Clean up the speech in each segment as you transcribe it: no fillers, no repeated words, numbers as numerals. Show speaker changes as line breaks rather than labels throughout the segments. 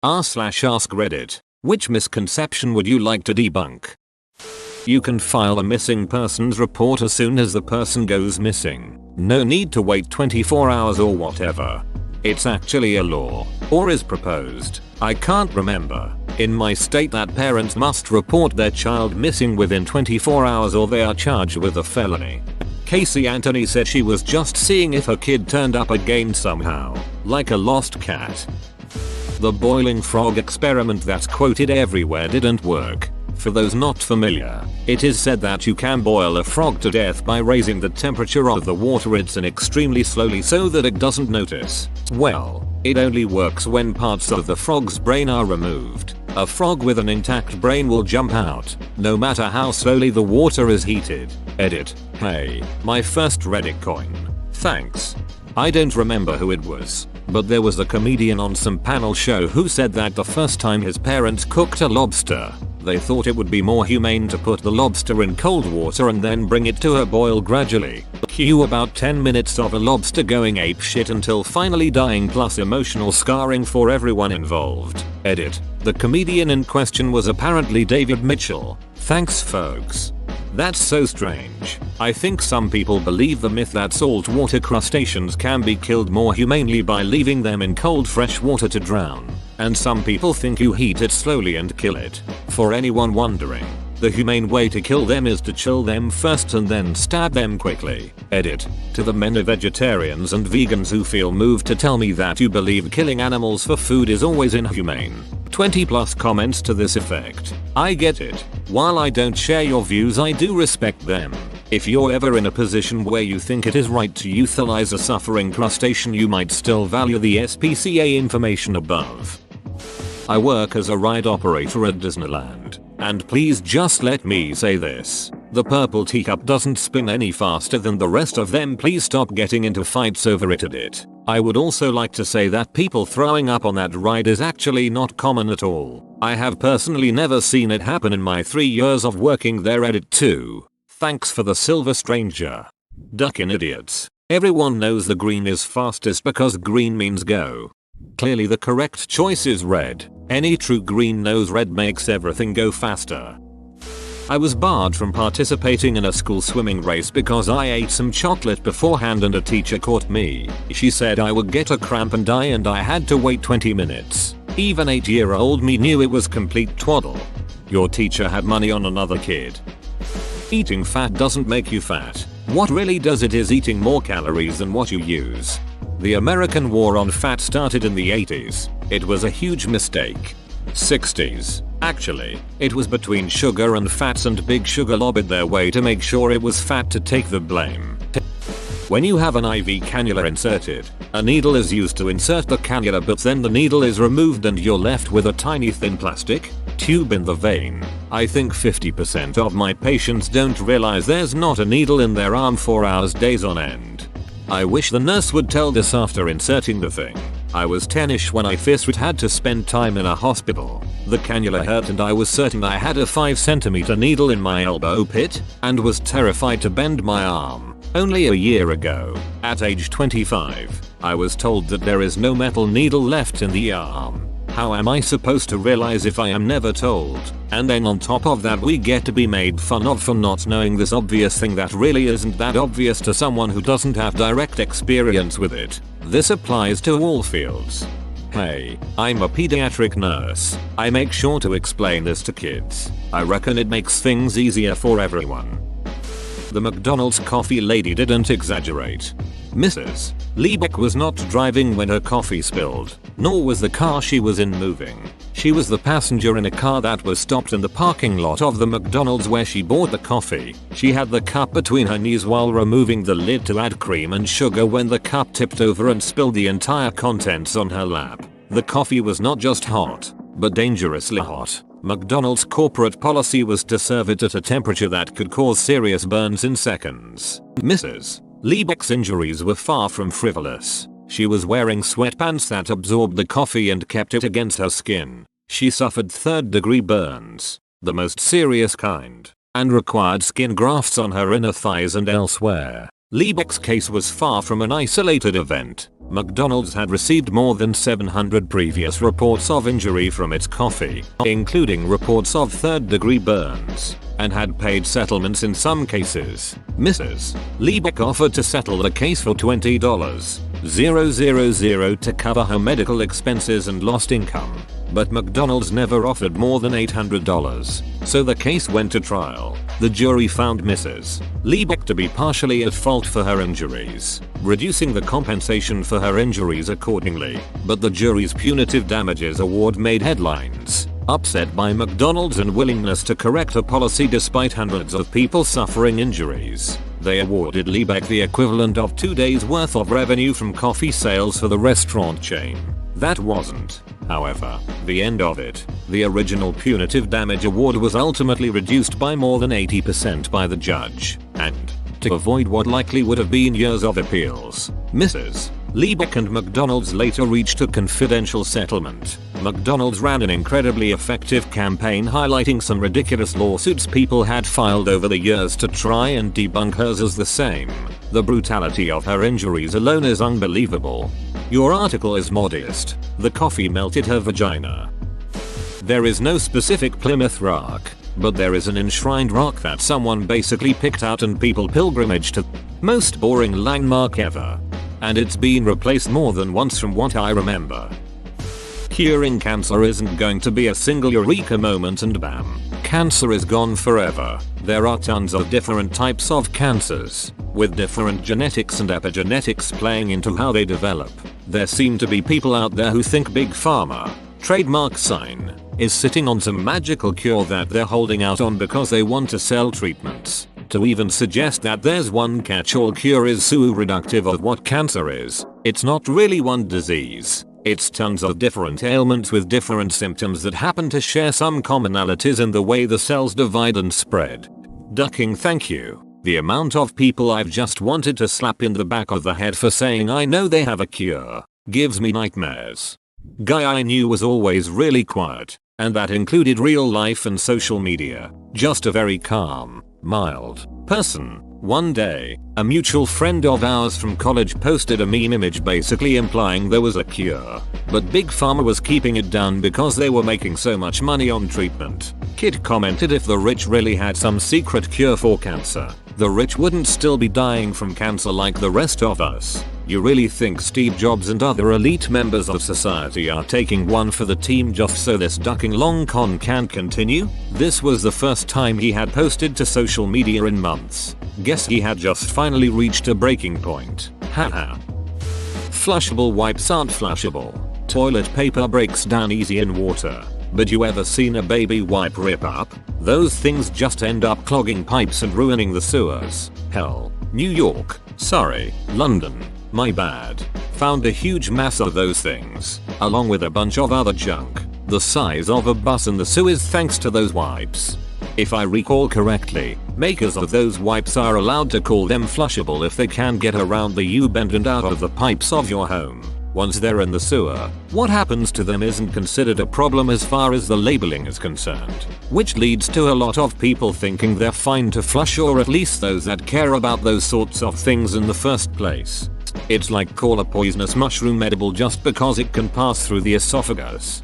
r/ask Reddit. Which misconception would you like to debunk? You can file a missing persons report as soon as the person goes missing. No need to wait 24 hours or whatever. It's actually a law, or is proposed, I can't remember, in my state that parents must report their child missing within 24 hours or they are charged with a felony. Casey Anthony said she was just seeing if her kid turned up again somehow, like a lost cat. The boiling frog experiment that's quoted everywhere didn't work. For those not familiar, it is said that you can boil a frog to death by raising the temperature of the water it's in extremely slowly so that it doesn't notice. Well, it only works when parts of the frog's brain are removed. A frog with an intact brain will jump out, no matter how slowly the water is heated. Edit. Hey, my first Reddit coin. Thanks. I don't remember who it was, but there was a comedian on some panel show who said that the first time his parents cooked a lobster, they thought it would be more humane to put the lobster in cold water and then bring it to a boil gradually. Cue about 10 minutes of a lobster going apeshit until finally dying plus emotional scarring for everyone involved. Edit. The comedian in question was apparently David Mitchell. Thanks folks. That's so strange. I think some people believe the myth that saltwater crustaceans can be killed more humanely by leaving them in cold fresh water to drown. And some people think you heat it slowly and kill it. For anyone wondering, the humane way to kill them is to chill them first and then stab them quickly. Edit. To the many vegetarians and vegans who feel moved to tell me that you believe killing animals for food is always inhumane. 20+ comments to this effect. I get it. While I don't share your views, I do respect them. If you're ever in a position where you think it is right to euthanize a suffering crustacean, you might still value the SPCA information above. I work as a ride operator at Disneyland, and please just let me say this. The purple teacup doesn't spin any faster than the rest of them. Please stop getting into fights over it. I would also like to say that people throwing up on that ride is actually not common at all. I have personally never seen it happen in my 3 years of working there. Edit 2. Thanks for the silver stranger. Duckin' idiots. Everyone knows the green is fastest because green means go. Clearly the correct choice is red. Any true green knows red makes everything go faster. I was barred from participating in a school swimming race because I ate some chocolate beforehand and a teacher caught me. She said I would get a cramp and die and I had to wait 20 minutes. Even 8-year-old me knew it was complete twaddle. Your teacher had money on another kid. Eating fat doesn't make you fat. What really does it is eating more calories than what you use. The American war on fat started in the 80s. It was a huge mistake. 60s. Actually, it was between sugar and fats, and Big Sugar lobbied their way to make sure it was fat to take the blame. When you have an IV cannula inserted, a needle is used to insert the cannula, but then the needle is removed and you're left with a tiny thin plastic tube in the vein. I think 50% of my patients don't realize there's not a needle in their arm for hours, days on end. I wish the nurse would tell this after inserting the thing. I was 10ish when I first had to spend time in a hospital. The cannula hurt and I was certain I had a 5cm needle in my elbow pit and was terrified to bend my arm. Only a year ago, at age 25, I was told that there is no metal needle left in the arm. How am I supposed to realize if I am never told? And then on top of that we get to be made fun of for not knowing this obvious thing that really isn't that obvious to someone who doesn't have direct experience with it. This applies to all fields. Hey, I'm a pediatric nurse. I make sure to explain this to kids. I reckon it makes things easier for everyone. The McDonald's coffee lady didn't exaggerate. Mrs. Liebeck was not driving when her coffee spilled, nor was the car she was in moving. She was the passenger in a car that was stopped in the parking lot of the McDonald's where she bought the coffee. She had the cup between her knees while removing the lid to add cream and sugar when the cup tipped over and spilled the entire contents on her lap. The coffee was not just hot, but dangerously hot. McDonald's corporate policy was to serve it at a temperature that could cause serious burns in seconds. Mrs. Liebeck's injuries were far from frivolous. She was wearing sweatpants that absorbed the coffee and kept it against her skin. She suffered third-degree burns, the most serious kind, and required skin grafts on her inner thighs and elsewhere. Liebeck's case was far from an isolated event. McDonald's had received more than 700 previous reports of injury from its coffee, including reports of third-degree burns, and had paid settlements in some cases. Mrs. Liebeck offered to settle the case for $20,000 to cover her medical expenses and lost income, but McDonald's never offered more than $800, so the case went to trial. The jury found Mrs. Liebeck to be partially at fault for her injuries, reducing the compensation for her injuries accordingly, but the jury's punitive damages award made headlines, upset by McDonald's unwillingness to correct a policy despite hundreds of people suffering injuries. They awarded Liebeck the equivalent of 2 days' worth of revenue from coffee sales for the restaurant chain. That wasn't, however, the end of it. The original punitive damage award was ultimately reduced by more than 80% by the judge, and, to avoid what likely would have been years of appeals, Mrs. Liebeck and McDonald's later reached a confidential settlement. McDonald's ran an incredibly effective campaign highlighting some ridiculous lawsuits people had filed over the years to try and debunk hers as the same. The brutality of her injuries alone is unbelievable. Your article is modest. The coffee melted her vagina. There is no specific Plymouth Rock, but there is an enshrined rock that someone basically picked out and people pilgrimage to. Most boring landmark ever. And it's been replaced more than once from what I remember. Curing cancer isn't going to be a single eureka moment and bam, cancer is gone forever. There are tons of different types of cancers, with different genetics and epigenetics playing into how they develop. There seem to be people out there who think Big Pharma, trademark sign, is sitting on some magical cure that they're holding out on because they want to sell treatments. To even suggest that there's one catch-all cure is so reductive of what cancer is. It's not really one disease. It's tons of different ailments with different symptoms that happen to share some commonalities in the way the cells divide and spread. Ducking, thank you. The amount of people I've just wanted to slap in the back of the head for saying I know they have a cure gives me nightmares. Guy I knew was always really quiet, and that included real life and social media. Just a very calm, mild person. One day, a mutual friend of ours from college posted a meme image basically implying there was a cure, but Big Pharma was keeping it down because they were making so much money on treatment. Kid commented if the rich really had some secret cure for cancer, the rich wouldn't still be dying from cancer like the rest of us. You really think Steve Jobs and other elite members of society are taking one for the team just so this ducking long con can continue? This was the first time he had posted to social media in months. Guess he had just finally reached a breaking point. Haha. Flushable wipes aren't flushable. Toilet paper breaks down easy in water. But you ever seen a baby wipe rip up? Those things just end up clogging pipes and ruining the sewers. Hell, New York, sorry, London, my bad, found a huge mass of those things, along with a bunch of other junk, the size of a bus in the sewers thanks to those wipes. If I recall correctly, makers of those wipes are allowed to call them flushable if they can get around the U-bend and out of the pipes of your home. Once they're in the sewer, what happens to them isn't considered a problem as far as the labeling is concerned, which leads to a lot of people thinking they're fine to flush, or at least those that care about those sorts of things in the first place. It's like call a poisonous mushroom edible just because it can pass through the esophagus.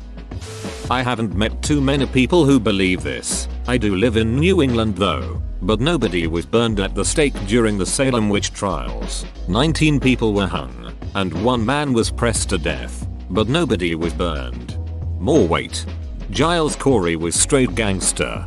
I haven't met too many people who believe this. I do live in New England though, but nobody was burned at the stake during the Salem witch trials. 19 people were hung, and one man was pressed to death, but nobody was burned. More weight. Giles Corey was straight gangster.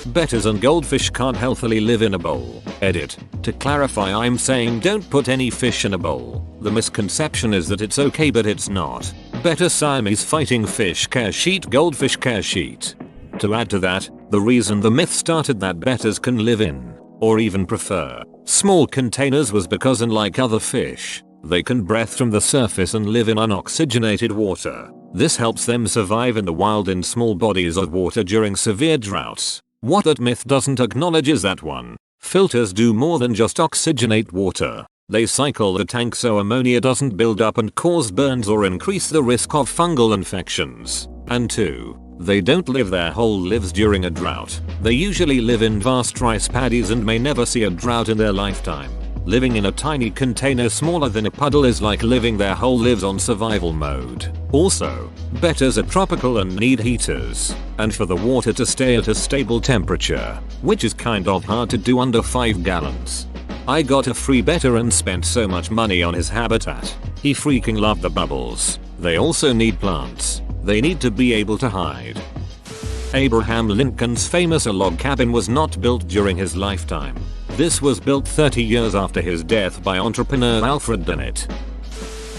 Betters and goldfish can't healthily live in a bowl. Edit. To clarify, I'm saying don't put any fish in a bowl. The misconception is that it's okay, but it's not. Better Siamese fighting fish care sheet, goldfish care sheet. To add to that, the reason the myth started that betters can live in, or even prefer, small containers was because unlike other fish, they can breathe from the surface and live in unoxygenated water. This helps them survive in the wild in small bodies of water during severe droughts. What that myth doesn't acknowledge is that filters do more than just oxygenate water. They cycle the tank so ammonia doesn't build up and cause burns or increase the risk of fungal infections. And 2. They don't live their whole lives during a drought. They usually live in vast rice paddies and may never see a drought in their lifetime. Living in a tiny container smaller than a puddle is like living their whole lives on survival mode. Also, betters are tropical and need heaters, and for the water to stay at a stable temperature, which is kind of hard to do under 5 gallons. I got a free better and spent so much money on his habitat. He freaking loved the bubbles. They also need plants. They need to be able to hide. Abraham Lincoln's famous log cabin was not built during his lifetime. This was built 30 years after his death by entrepreneur Alfred Bennett.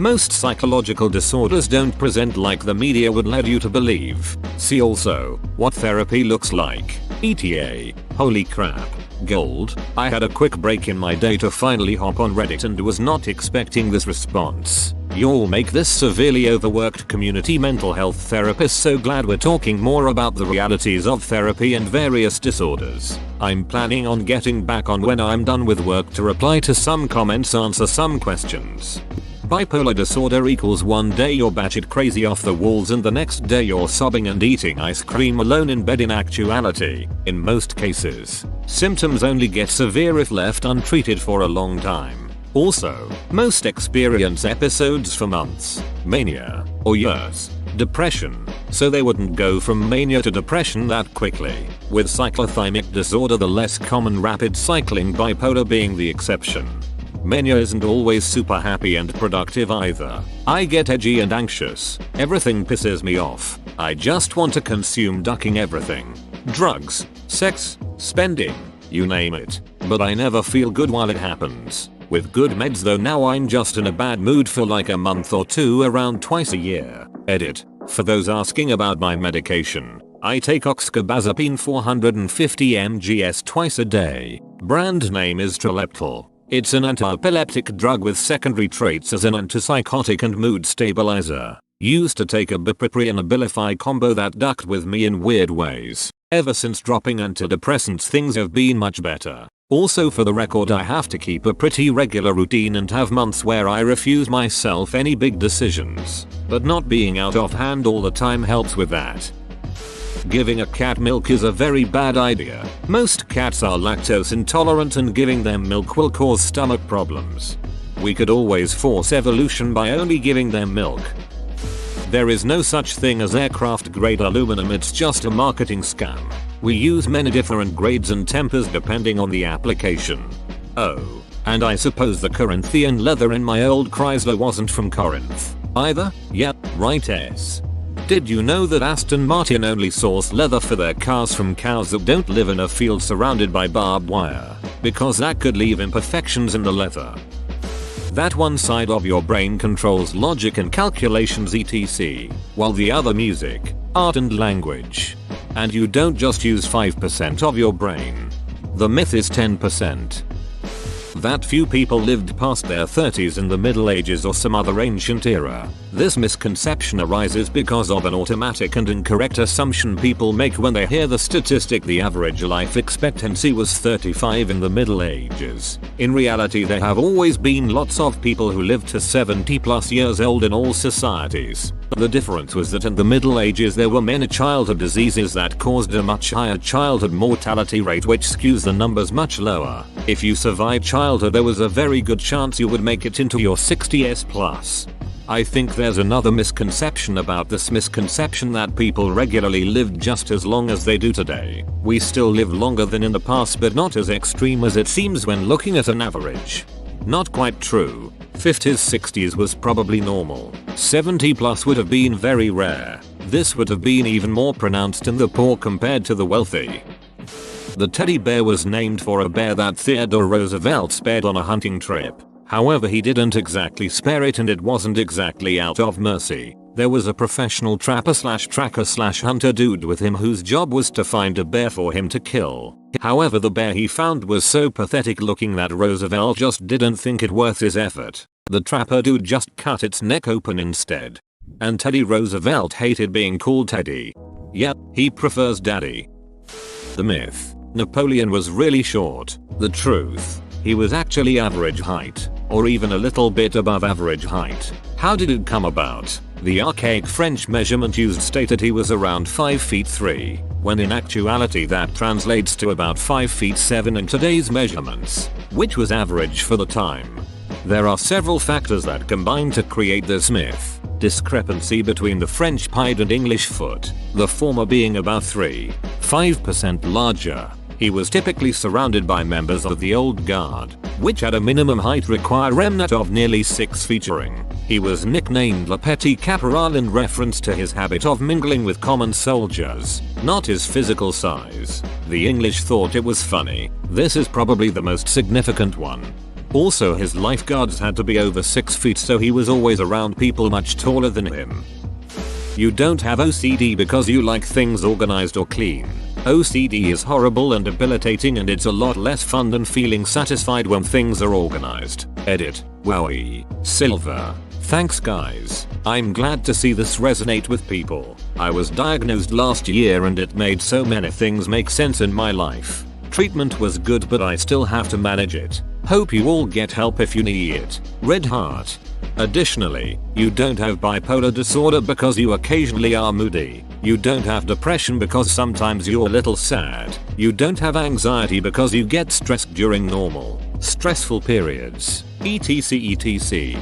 Most psychological disorders don't present like the media would lead you to believe. See also, what therapy looks like. ETA. Holy crap. Gold. I had a quick break in my day to finally hop on Reddit and was not expecting this response. You'll make this severely overworked community mental health therapist so glad we're talking more about the realities of therapy and various disorders. I'm planning on getting back on when I'm done with work to reply to some comments, answer some questions. Bipolar disorder equals one day you're batshit crazy off the walls and the next day you're sobbing and eating ice cream alone in bed. In actuality, in most cases, symptoms only get severe if left untreated for a long time. Also, most experience episodes for months, mania, or years. Depression, so they wouldn't go from mania to depression that quickly, with cyclothymic disorder the less common, rapid cycling bipolar being the exception. Mania isn't always super happy and productive either. I get edgy and anxious. Everything pisses me off. I just want to consume, ducking everything. Drugs, sex, spending, you name it. But I never feel good while it happens. With good meds though, now I'm just in a bad mood for like a month or two, around twice a year. Edit. For those asking about my medication, I take oxcarbazepine 450 mgs twice a day. Brand name is Trileptal. It's an anti-epileptic drug with secondary traits as an antipsychotic and mood stabilizer. Used to take a Bipapri and Abilify combo that ducked with me in weird ways. Ever since dropping antidepressants, things have been much better. Also, for the record, I have to keep a pretty regular routine and have months where I refuse myself any big decisions. But not being out of hand all the time helps with that. Giving a cat milk is a very bad idea. Most cats are lactose intolerant and giving them milk will cause stomach problems. We could always force evolution by only giving them milk. There is no such thing as aircraft grade aluminum, it's just a marketing scam. We use many different grades and tempers depending on the application. Oh, and I suppose the Corinthian leather in my old Chrysler wasn't from Corinth either? Yep, right. Did you know that Aston Martin only source leather for their cars from cows that don't live in a field surrounded by barbed wire? Because that could leave imperfections in the leather. That one side of your brain controls logic and calculations etc, while the other music, art and language. And you don't just use 5% of your brain. The myth is 10%. That few people lived past their 30s in the Middle Ages or some other ancient era. This misconception arises because of an automatic and incorrect assumption people make when they hear the statistic the average life expectancy was 35 in the Middle Ages. In reality, there have always been lots of people who lived to 70 plus years old in all societies. The difference was that in the Middle Ages there were many childhood diseases that caused a much higher childhood mortality rate, which skews the numbers much lower. If you survived childhood, there was a very good chance you would make it into your 60s plus. I think there's another misconception about this misconception that people regularly lived just as long as they do today. We still live longer than in the past, but not as extreme as it seems when looking at an average. Not quite true. 50s 60s was probably normal. 70 plus would have been very rare. This would have been even more pronounced in the poor compared to the wealthy. The teddy bear was named for a bear that Theodore Roosevelt spared on a hunting trip. However, he didn't exactly spare it, and it wasn't exactly out of mercy. There was a professional trapper slash tracker slash hunter dude with him whose job was to find a bear for him to kill. However, the bear he found was so pathetic looking that Roosevelt just didn't think it worth his effort. The trapper dude just cut its neck open instead. And Teddy Roosevelt hated being called Teddy. Yep, he prefers Daddy. The myth: Napoleon was really short. The truth: he was actually average height, or even a little bit above average height. How did it come about? The archaic French measurement used stated he was around 5 feet 3. when in actuality that translates to about 5 feet 7 in today's measurements, which was average for the time. There are several factors that combine to create this myth. Discrepancy between the French pied and English foot, the former being about 3–5% larger. He was typically surrounded by members of the old guard, which at a minimum height requirement of nearly 6 featuring. He was nicknamed Le Petit Caporal in reference to his habit of mingling with common soldiers, not his physical size. The English thought it was funny. This is probably the most significant one. Also, his lifeguards had to be over 6 feet, so he was always around people much taller than him. You don't have OCD because you like things organized or clean. OCD is horrible and debilitating, and it's a lot less fun than feeling satisfied when things are organized. Edit. Wowie. Silver. Thanks guys. I'm glad to see this resonate with people. I was diagnosed last year and it made so many things make sense in my life. Treatment was good, but I still have to manage it. Hope you all get help if you need it. Red heart. Additionally, you don't have bipolar disorder because you occasionally are moody. You don't have depression because sometimes you're a little sad. You don't have anxiety because you get stressed during normal, stressful periods. etc.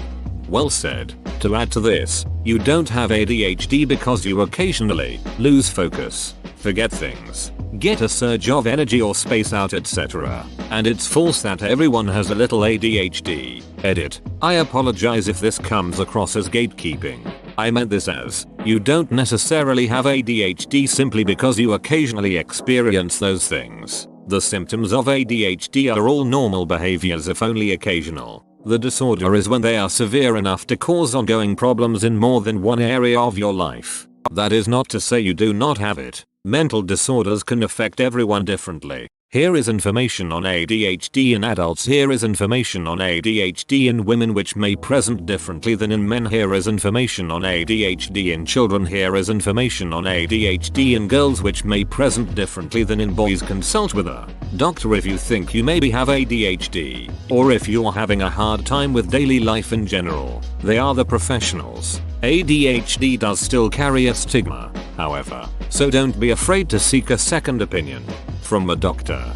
Well said. To add to this, you don't have ADHD because you occasionally lose focus, forget things, get a surge of energy or space out, etc. And it's false that everyone has a little ADHD. Edit. I apologize if this comes across as gatekeeping. I meant this as, you don't necessarily have ADHD simply because you occasionally experience those things. The symptoms of ADHD are all normal behaviors if only occasional. The disorder is when they are severe enough to cause ongoing problems in more than one area of your life. That is not to say you do not have it. Mental disorders can affect everyone differently. Here is information on ADHD in adults. Here is information on ADHD in women which may present differently than in men. Here is information on ADHD in children. Here is information on ADHD in girls which may present differently than in boys. Consult with a doctor if you think you maybe have ADHD, or if you're having a hard time with daily life in general. They are the professionals. ADHD does still carry a stigma, however, so don't be afraid to seek a second opinion from a doctor.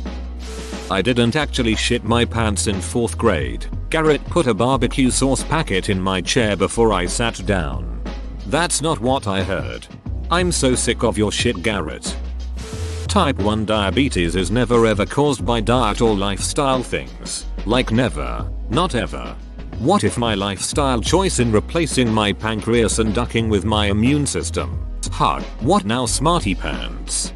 I didn't actually shit my pants in 4th grade. Garrett put a barbecue sauce packet in my chair before I sat down. That's not what I heard. I'm so sick of your shit, Garrett. Type 1 diabetes is never ever caused by diet or lifestyle things. Like never, not ever. What if my lifestyle choice in replacing my pancreas and ducking with my immune system? Ha, what now, smarty pants?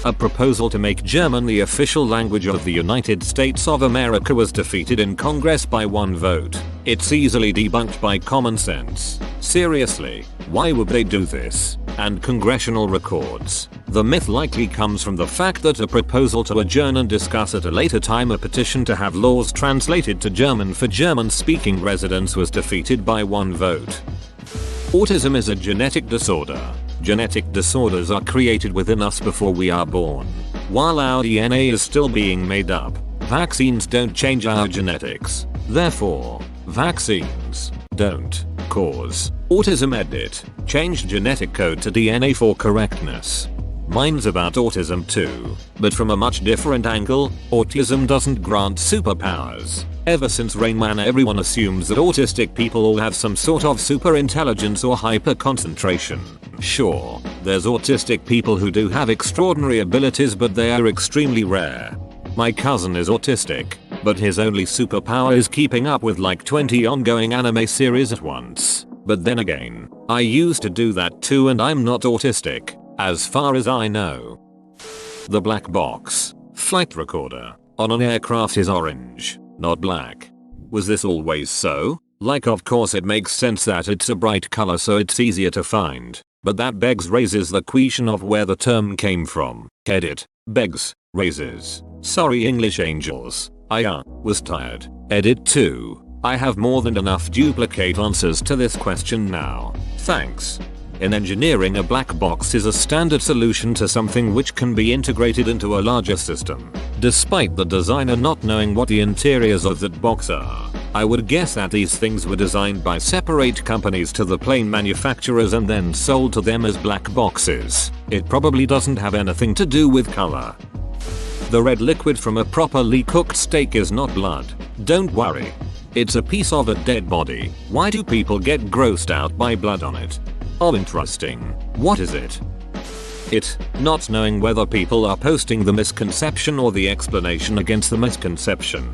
A proposal to make German the official language of the United States of America was defeated in Congress by 1 vote. It's easily debunked by common sense. Seriously, why would they do this? And congressional records. The myth likely comes from the fact that a proposal to adjourn and discuss at a later time a petition to have laws translated to German for German-speaking residents was defeated by 1 vote. Autism is a genetic disorder. Genetic disorders are created within us before we are born. While our DNA is still being made up, vaccines don't change our genetics. Therefore, vaccines don't cause autism. Edit. Change genetic code to DNA for correctness. Mine's about autism too, but from a much different angle. Autism doesn't grant superpowers. Ever since Rain Man, everyone assumes that autistic people all have some sort of super intelligence or hyper concentration. Sure, there's autistic people who do have extraordinary abilities, but they are extremely rare. My cousin is autistic, but his only superpower is keeping up with like 20 ongoing anime series at once. But then again, I used to do that too, and I'm not autistic, as far as I know. The black box flight recorder on an aircraft is orange, not black. Was this always so? Like, of course it makes sense that it's a bright color so it's easier to find, but that raises the question of where the term came from. Edit. Raises. Sorry English angels. I was tired. Edit 2. I have more than enough duplicate answers to this question now. Thanks. In engineering, a black box is a standard solution to something which can be integrated into a larger system, despite the designer not knowing what the interiors of that box are. I would guess that these things were designed by separate companies to the plane manufacturers and then sold to them as black boxes. It probably doesn't have anything to do with color. The red liquid from a properly cooked steak is not blood. Don't worry. It's a piece of a dead body. Why do people get grossed out by blood on it? Oh, interesting. What is it? Not knowing whether people are posting the misconception or the explanation against the misconception.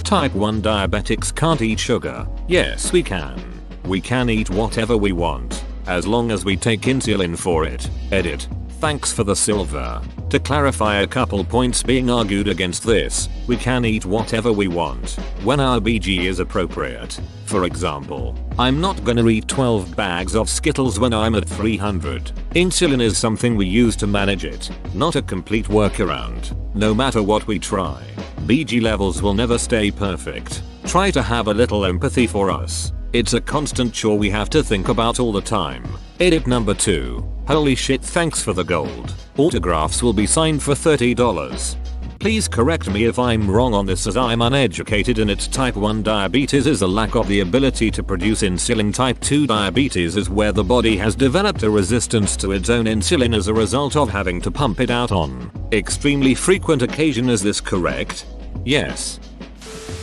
Type 1 diabetics can't eat sugar. Yes, we can. We can eat whatever we want, as long as we take insulin for it. Edit. Thanks for the silver. To clarify a couple points being argued against this, we can eat whatever we want, when our BG is appropriate. For example, I'm not gonna eat 12 bags of Skittles when I'm at 300. Insulin is something we use to manage it, not a complete workaround. No matter what we try, BG levels will never stay perfect. Try to have a little empathy for us. It's a constant chore we have to think about all the time. Edit number 2. Holy shit, thanks for the gold. Autographs will be signed for $30. Please correct me if I'm wrong on this, as I'm uneducated and it's type 1 diabetes is a lack of the ability to produce insulin. Type 2 diabetes is where the body has developed a resistance to its own insulin as a result of having to pump it out on extremely frequent occasion. Is this correct? Yes.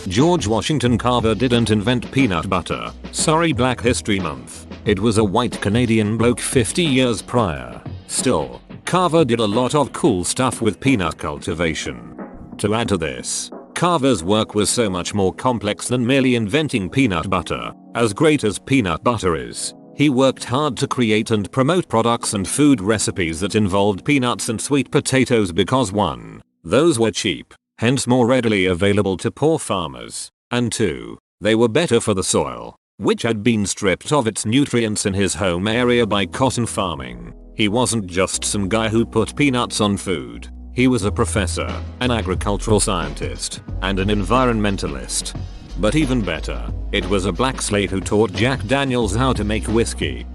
George Washington Carver didn't invent peanut butter. Sorry, Black History Month. It was a white Canadian bloke 50 years prior. Still, Carver did a lot of cool stuff with peanut cultivation. To add to this, Carver's work was so much more complex than merely inventing peanut butter. As great as peanut butter is, he worked hard to create and promote products and food recipes that involved peanuts and sweet potatoes because 1. Those were cheap, hence more readily available to poor farmers, and 2. They were better for the soil, which had been stripped of its nutrients in his home area by cotton farming. He wasn't just some guy who put peanuts on food. He was a professor, an agricultural scientist, and an environmentalist. But even better, it was a black slave who taught Jack Daniels how to make whiskey.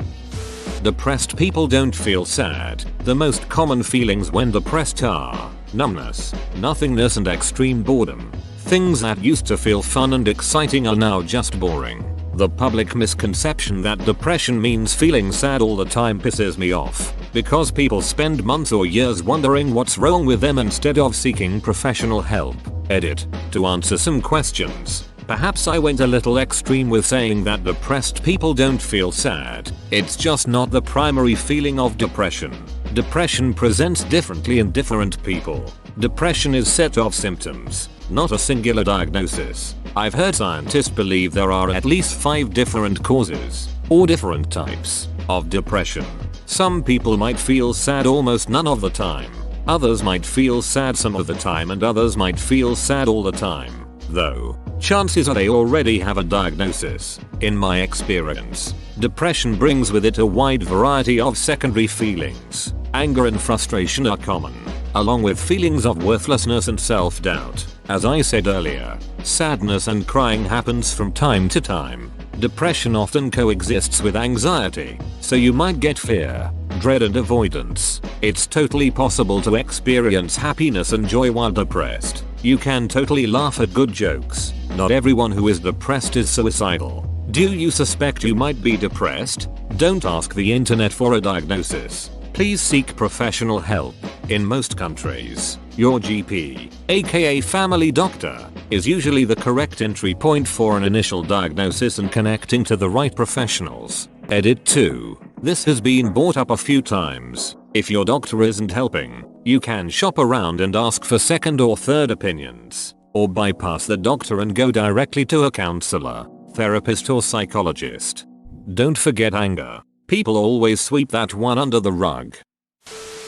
Depressed people don't feel sad. The most common feelings when depressed are numbness, nothingness, and extreme boredom. Things that used to feel fun and exciting are now just boring. The public misconception that depression means feeling sad all the time pisses me off, because people spend months or years wondering what's wrong with them instead of seeking professional help. Edit. To answer some questions, perhaps I went a little extreme with saying that depressed people don't feel sad. It's just not the primary feeling of depression. Depression presents differently in different people. Depression is a set of symptoms, not a singular diagnosis. I've heard scientists believe there are at least 5 different causes, or different types, of depression. Some people might feel sad almost none of the time. Others might feel sad some of the time, and others might feel sad all the time. Though, chances are they already have a diagnosis. In my experience, depression brings with it a wide variety of secondary feelings. Anger and frustration are common, along with feelings of worthlessness and self-doubt. As I said earlier, sadness and crying happens from time to time. Depression often coexists with anxiety, so you might get fear, dread, and avoidance. It's totally possible to experience happiness and joy while depressed. You can totally laugh at good jokes. Not everyone who is depressed is suicidal. Do you suspect you might be depressed? Don't ask the internet for a diagnosis. Please seek professional help. In most countries, your GP, aka family doctor, is usually the correct entry point for an initial diagnosis and connecting to the right professionals. Edit 2. This has been brought up a few times. If your doctor isn't helping, you can shop around and ask for second or third opinions, or bypass the doctor and go directly to a counselor, therapist, or psychologist. Don't forget anger. People always sweep that one under the rug.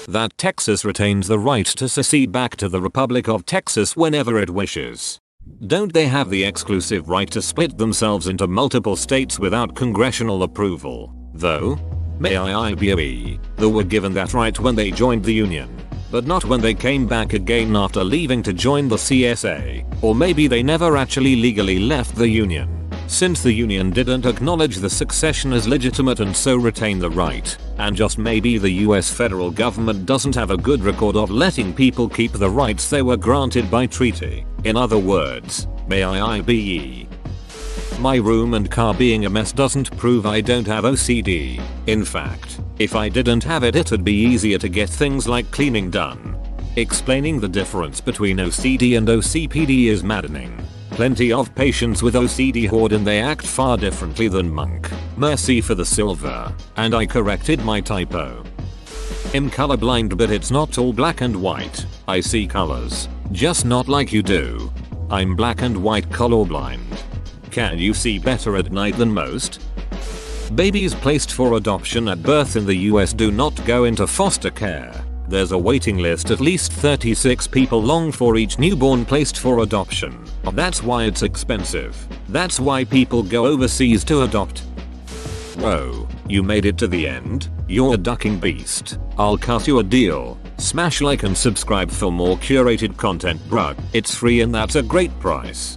That Texas retains the right to secede back to the Republic of Texas whenever it wishes. Don't they have the exclusive right to split themselves into multiple states without congressional approval, though? May they were given that right when they joined the Union, but not when they came back again after leaving to join the CSA, or maybe they never actually legally left the Union, since the Union didn't acknowledge the succession as legitimate and so retain the right, and just maybe the US federal government doesn't have a good record of letting people keep the rights they were granted by treaty. In other words, may My room and car being a mess doesn't prove I don't have OCD. In fact, if I didn't have it, it'd be easier to get things like cleaning done. Explaining the difference between OCD and OCPD is maddening. Plenty of patients with OCD hoard and they act far differently than monk. Mercy for the silver. And I corrected my typo. I'm colorblind, but it's not all black and white. I see colors. Just not like you do. I'm black and white colorblind. Can you see better at night than most? Babies placed for adoption at birth in the US do not go into foster care. There's a waiting list at least 36 people long for each newborn placed for adoption. That's why it's expensive. That's why people go overseas to adopt. Whoa, you made it to the end? You're a ducking beast. I'll cut you a deal. Smash like and subscribe for more curated content, bruh. It's free and that's a great price.